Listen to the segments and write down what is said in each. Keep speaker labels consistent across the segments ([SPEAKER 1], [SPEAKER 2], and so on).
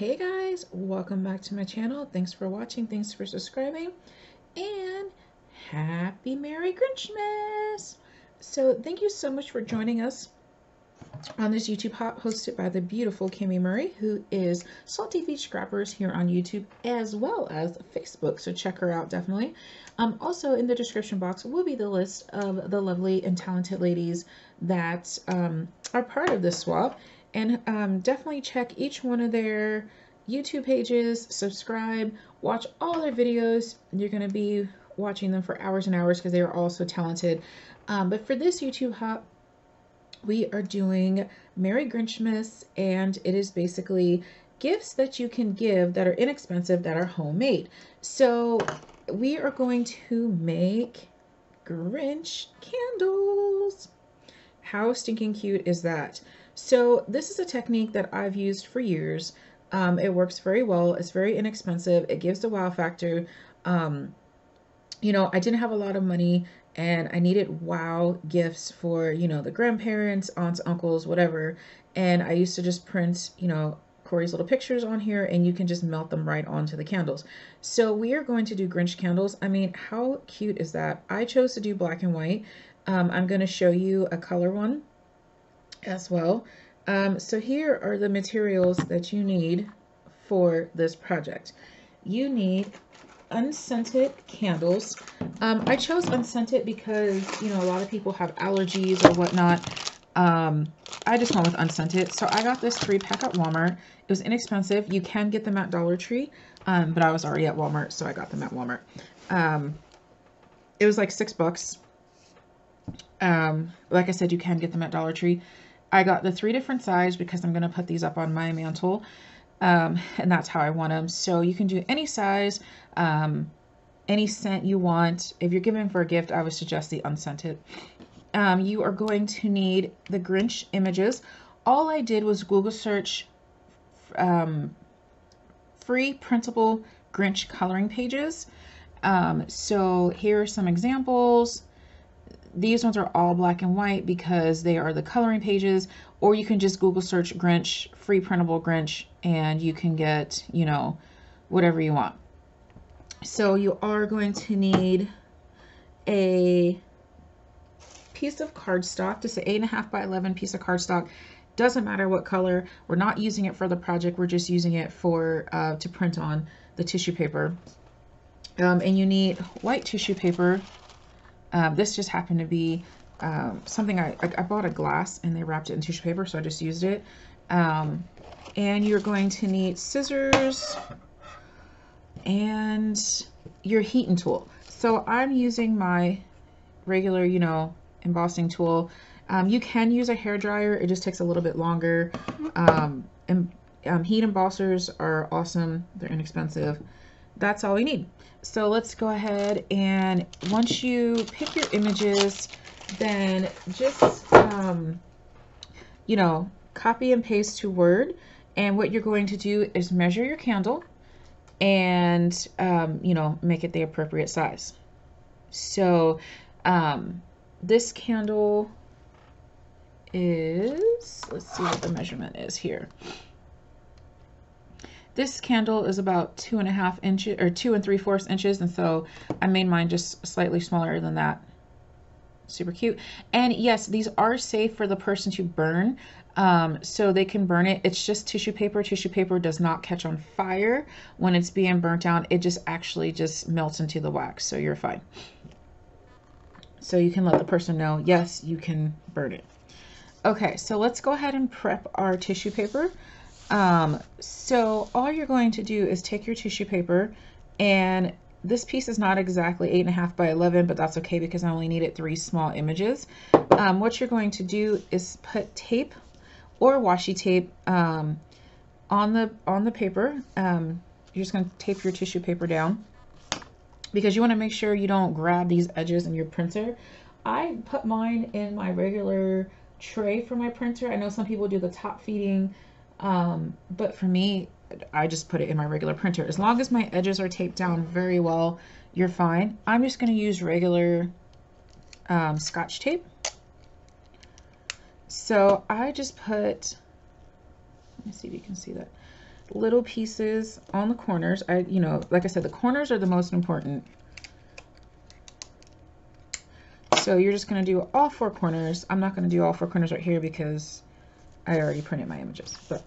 [SPEAKER 1] Hey guys, welcome back to my channel. Thanks for watching, thanks for subscribing, and happy Merry Grinchmas! So thank you so much for joining us on this YouTube hop hosted by the beautiful Kimmy Murray, who is Salty Feet Scrappers here on YouTube as well as Facebook, so check her out definitely. Also in the description box will be the list of the lovely and talented ladies that are part of this swap, and definitely check each one of their YouTube pages, subscribe, watch all their videos. You're going to be watching them for hours and hours because they are all so talented. But for this YouTube hop, we are doing Merry Grinchmas, and it is basically gifts that you can give that are inexpensive, that are homemade. So we are going to make Grinch candles. How stinking cute is that? So this is a technique that I've used for years. It works very well. It's very inexpensive. It gives the wow factor. You know, I didn't have a lot of money and I needed wow gifts for, you know, the grandparents, aunts, uncles, whatever. And I used to just print, you know, Corey's little pictures on here, and you can just melt them right onto the candles. So we are going to do Grinch candles. I mean, how cute is that? I chose to do black and white. I'm going to show you a color one as well. So here are the materials that you need for this project. You need unscented candles. I chose unscented because, you know, a lot of people have allergies or whatnot. I just went with unscented. So I got this 3-pack at Walmart. It was inexpensive. You can get them at Dollar Tree, but I was already at Walmart, so I got them at Walmart. It was like $6. Like I said, you can get them at Dollar Tree. I got the 3 different sizes because I'm going to put these up on my mantle. And that's how I want them. So you can do any size, any scent you want. If you're giving for a gift, I would suggest the unscented. You are going to need the Grinch images. All I did was Google search free printable Grinch coloring pages. So here are some examples. These ones are all black and white because they are the coloring pages, or you can just Google search Grinch, free printable Grinch, and you can get, you know, whatever you want. So you are going to need a piece of cardstock, just an 8.5 by 11 piece of cardstock. Doesn't matter what color. We're not using it for the project. We're just using it for to print on the tissue paper. And you need white tissue paper. This just happened to be something I bought a glass and they wrapped it in tissue paper, so I just used it. And you're going to need scissors and your heating tool. So I'm using my regular, you know, embossing tool. You can use a hair dryer. It just takes a little bit longer. Heat embossers are awesome. They're inexpensive. That's all we need. So let's go ahead, and once you pick your images, then just, you know, copy and paste to Word. And what you're going to do is measure your candle and, you know, make it the appropriate size. So this candle is, let's see what the measurement is here. This candle is about 2.5 inches or 2 3/4 inches, and so I made mine just slightly smaller than that. Super cute. And yes, these are safe for the person to burn, so they can burn it. It's just tissue paper. Tissue paper does not catch on fire when it's being burnt down. It just actually just melts into the wax, so you're fine. So you can let the person know, yes, you can burn it. Okay, so let's go ahead and prep our tissue paper. So all you're going to do is take your tissue paper, and this piece is not exactly 8.5 by 11, but that's okay because I only needed 3 small images. What you're going to do is put tape or washi tape on the paper. You're just going to tape your tissue paper down because you want to make sure you don't grab these edges in your printer. I put mine in my regular tray for my printer. I know some people do the top feeding, but for me, I just put it in my regular printer. As long as my edges are taped down very well, you're fine. I'm just going to use regular Scotch tape. So I just put, let me see if you can see that. little pieces on the corners. You know, like I said, the corners are the most important. So you're just going to do all 4 corners. I'm not going to do all 4 corners right here because I already printed my images. But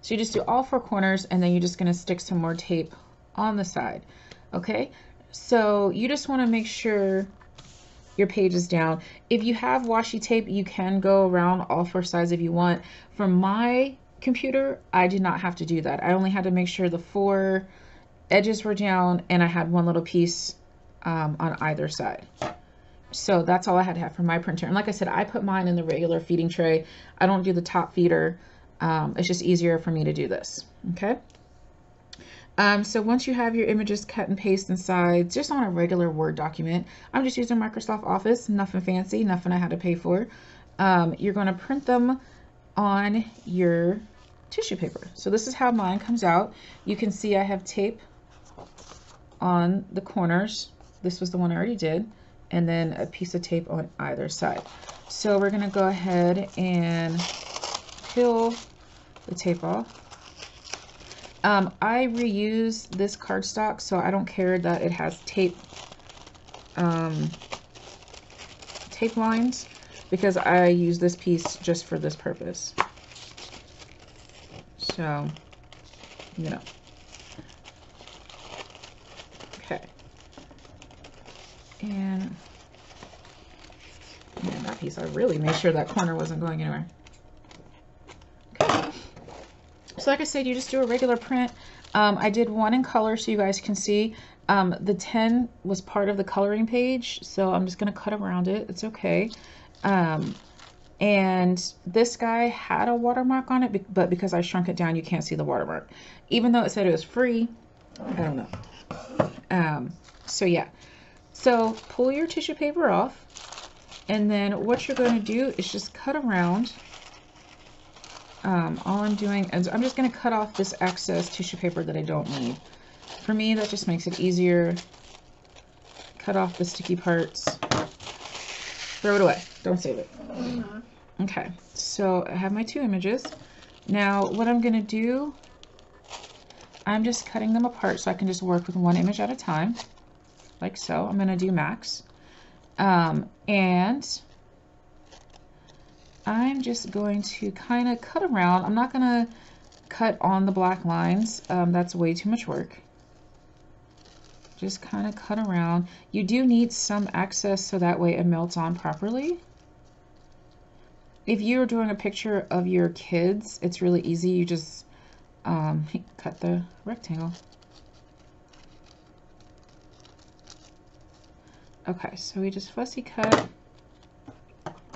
[SPEAKER 1] so you just do all 4 corners, and then you're just going to stick some more tape on the side. Okay, so you just want to make sure your page is down. If you have washi tape, you can go around all 4 sides if you want. For my computer, I did not have to do that. I only had to make sure the 4 edges were down, and I had 1 little piece on either side. So that's all I had to have for my printer. And like I said, I put mine in the regular feeding tray. I don't do the top feeder. It's just easier for me to do this. Okay. So once you have your images cut and paste inside, just on a regular Word document, I'm just using Microsoft Office, nothing fancy, nothing I had to pay for. You're going to print them on your tissue paper. So this is how mine comes out. You can see I have tape on the corners. This was the one I already did. And then a piece of tape on either side. So we're going to go ahead and peel the tape off. I reuse this cardstock, so I don't care that it has tape lines, because I use this piece just for this purpose. So, you know. Okay. And that piece, I really made sure that corner wasn't going anywhere. Okay. So like I said, you just do a regular print. I did one in color so you guys can see. The 10 was part of the coloring page, so I'm just going to cut around it. It's okay. And this guy had a watermark on it, but because I shrunk it down, you can't see the watermark. Even though it said it was free, I don't know. So yeah. So pull your tissue paper off, and then what you're going to do is just cut around. All I'm doing is I'm just going to cut off this excess tissue paper that I don't need. For me, that just makes it easier. Cut off the sticky parts. Throw it away. Don't save it. Okay, so I have my 2 images. Now, what I'm going to do, I'm just cutting them apart so I can just work with 1 image at a time. Like so. I'm going to do max. And I'm just going to kind of cut around. I'm not going to cut on the black lines. That's way too much work. Just kind of cut around. You do need some excess so that way it melts on properly. If you're doing a picture of your kids, it's really easy. You just cut the rectangle. Okay, so we just fussy cut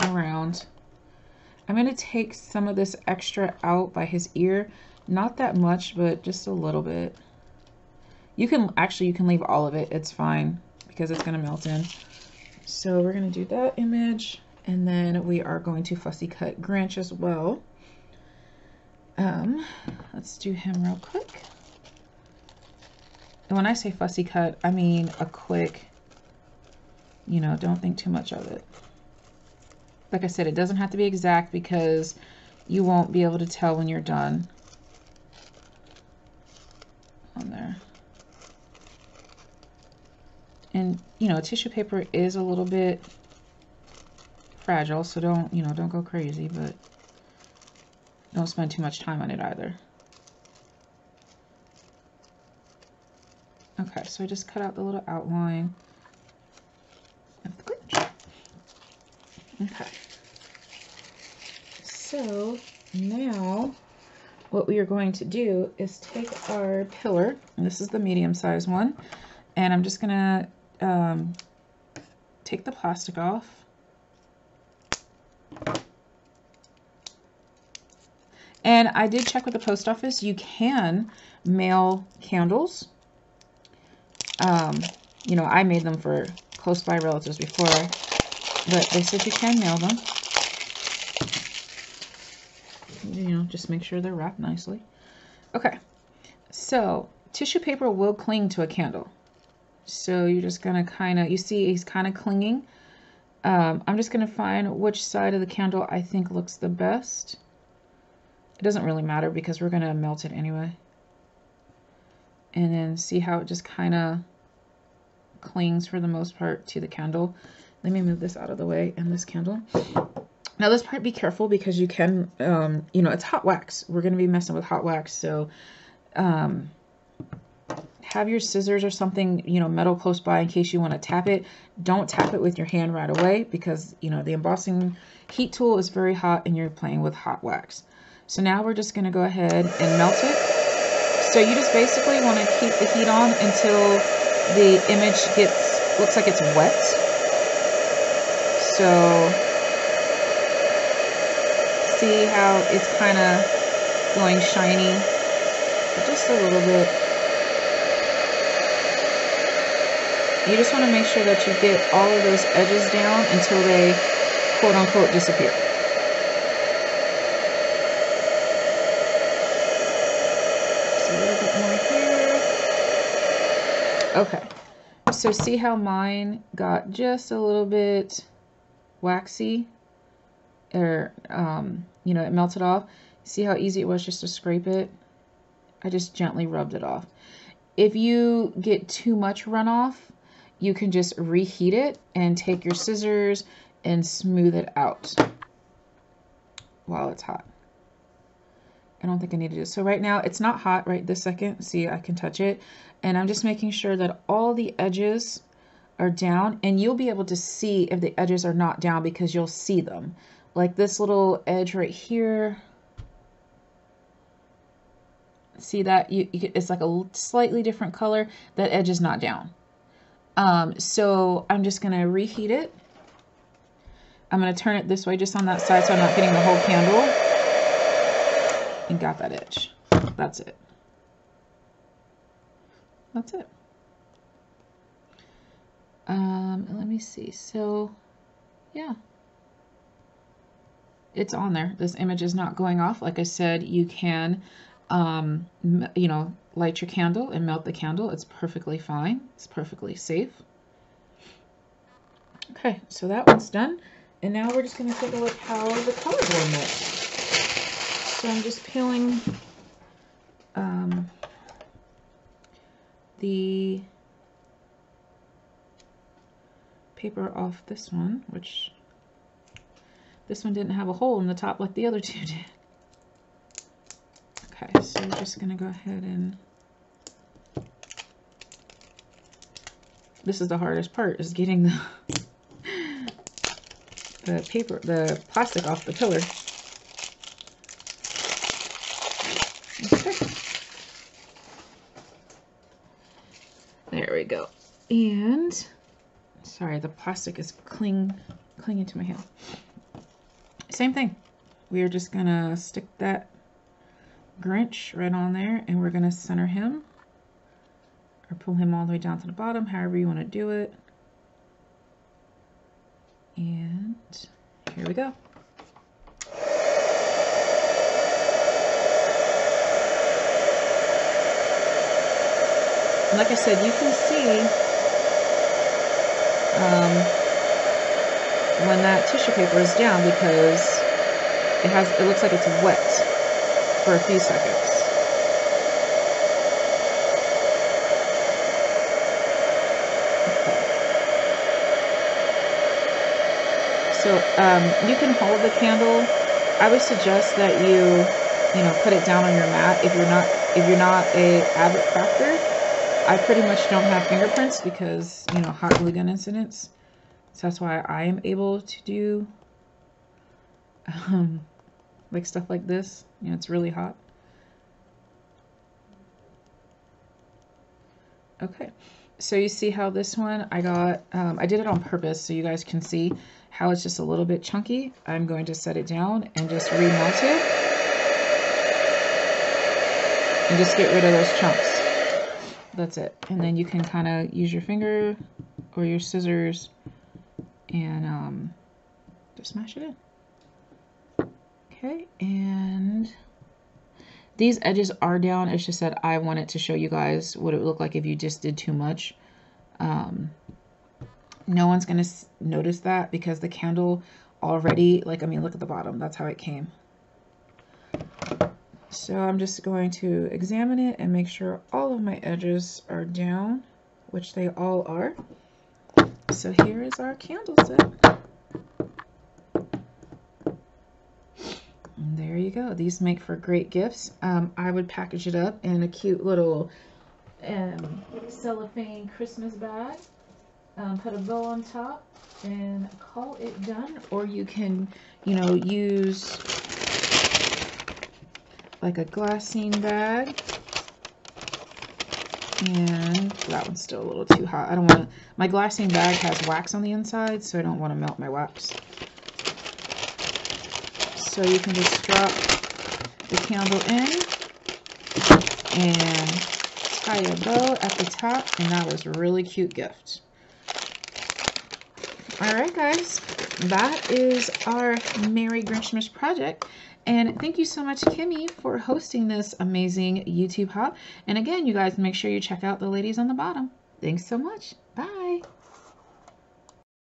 [SPEAKER 1] around. I'm going to take some of this extra out by his ear. Not that much, but just a little bit. You can leave all of it. It's fine because it's going to melt in. So we're going to do that image, and then we are going to fussy cut Grinch as well. Let's do him real quick. And when I say fussy cut, I mean a quick, you know, don't think too much of it. Like I said, it doesn't have to be exact because you won't be able to tell when you're done on there. And, you know, tissue paper is a little bit fragile, so don't go crazy, but don't spend too much time on it either. Okay, so I just cut out the little outline of the Grinch. Okay, so now what we are going to do is take our pillar, and this is the medium size one, and I'm just gonna take the plastic off. And I did check with the post office. You can mail candles. You know, I made them for close by relatives before, but they said you can mail them. You know, just make sure they're wrapped nicely. Okay, so tissue paper will cling to a candle. So you're just gonna kind of, you see he's kind of clinging. I'm just gonna find which side of the candle I think looks the best. It doesn't really matter because we're going to melt it anyway. And then see how it just kind of clings for the most part to the candle. Let me move this out of the way and this candle. Now this part, be careful because you can, you know, it's hot wax. We're going to be messing with hot wax. So have your scissors or something, you know, metal close by in case you want to tap it. Don't tap it with your hand right away because, you know, the embossing heat tool is very hot and you're playing with hot wax. So now we're just going to go ahead and melt it. So you just basically want to keep the heat on until the image looks like it's wet. So see how it's kind of going shiny, just a little bit. You just want to make sure that you get all of those edges down until they quote unquote disappear. Just a little bit more here. Okay, so see how mine got just a little bit waxy, or you know, it melted off. See how easy it was just to scrape it? I just gently rubbed it off. If you get too much runoff, you can just reheat it and take your scissors and smooth it out while it's hot. I don't think I need to do this. So right now it's not hot right this second. See, I can touch it. And I'm just making sure that all the edges are down, and you'll be able to see if the edges are not down because you'll see them. Like this little edge right here. See that? It's like a slightly different color. That edge is not down. So I'm just going to reheat it. I'm going to turn it this way just on that side so I'm not getting the whole candle. And got that edge. That's it. That's it. Let me see. So, yeah. It's on there. This image is not going off. Like I said, you can, you know, light your candle and melt the candle. It's perfectly fine. It's perfectly safe. Okay, so that one's done. And now we're just going to take a look how the colors were mixed. So I'm just peeling the paper off this one, which this one didn't have a hole in the top like the other two did. Okay, so we're just going to go ahead and... This is the hardest part, is getting the paper, the plastic off the pillar. Okay. There we go. And, sorry, the plastic is clinging to my hand. Same thing. We are just gonna stick that Grinch right on there, and we're gonna center him, or pull him all the way down to the bottom, however you want to do it. And here we go. And like I said, you can see when that tissue paper is down because it looks like it's wet for a few seconds. So you can hold the candle. I would suggest that you know, put it down on your mat if you're not a avid crafter. I pretty much don't have fingerprints because, you know, hot glue gun incidents. So that's why I am able to do like stuff like this. You know, it's really hot. Okay, so you see how this one I got, I did it on purpose so you guys can see how it's just a little bit chunky. I'm going to set it down and just remelt it and just get rid of those chunks. That's it. And then you can kind of use your finger or your scissors and just smash it in. Okay, and these edges are down. It's just that I wanted to show you guys what it would look like if you just did too much. No one's going to notice that because the candle already, like, I mean, look at the bottom. That's how it came. So I'm just going to examine it and make sure all of my edges are down, which they all are. So here is our candle set. And there you go. These make for great gifts. I would package it up in a cute little cellophane Christmas bag. Put a bow on top and call it done. Or you can, you know, use like a glassine bag. And that one's still a little too hot. I don't want to, my glassine bag has wax on the inside, so I don't want to melt my wax. So you can just drop the candle in and tie a bow at the top, and that was a really cute gift. Alright guys, that is our Merry Grinchmas project. And thank you so much, Kimmy, for hosting this amazing YouTube hop. And again, you guys, make sure you check out the ladies on the bottom. Thanks so much.